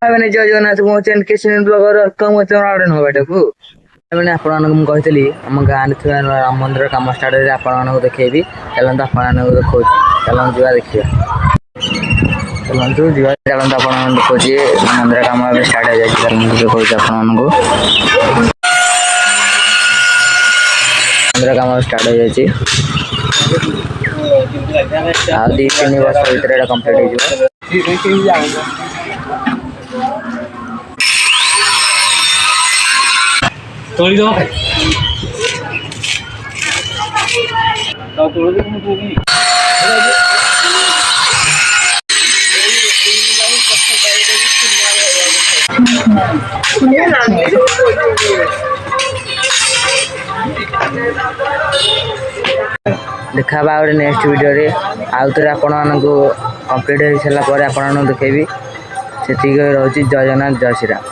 ମାନେ ଜୟ ଜଗନ୍ନାଥ ମୋ channel Kishan blogger welcome କରୁଛି ଆଉଟେ ନୂଆ ଭିଡ଼ିଓକୁ। ମାନେ ଆପଣମାନଙ୍କୁ ମୁଁ କହିଥିଲି ଆମ ଗାଁରେ ଥିବା ରାମ ମନ୍ଦିର କାମ ଷ୍ଟାର୍ଟ ହେଲେ ଆପଣମାନଙ୍କୁ ଦେଖେଇବି। ଚାଲନ୍ତୁ ଆପଣମାନଙ୍କୁ ଦେଖଉଛି, ଚାଲନ୍ତୁ ଯିବା ଦେଖିବା। ଚାଲନ୍ତୁ ଯିବା, ଚାଲନ୍ତୁ ଆପଣମାନଙ୍କୁ ଦେଖଉଛି ମନ୍ଦିର କାମ ଏବେ ଷ୍ଟାର୍ଟ ହେଇଯାଇଛି। ଚାଲନ୍ତୁ ଦେଖଉଛି ଆପଣମାନଙ୍କୁ ମନ୍ଦିର କାମ ଷ୍ଟାର୍ଟ ହେଇଯାଇଛି। ଆଉ 2-3 ବର୍ଷ ଭିତରେ ଏଇଟା କମ୍ପ୍ଲିଟ୍ ହେଇଯିବ। ତୋଳି ଦବ देखा गोटे नेक्स्ट वीडियो रे आउ थे आपण मानू कंप्लीट हो सारा आपको देखेबी। से रोचे जय जगन्नाथ जय श्रीराम।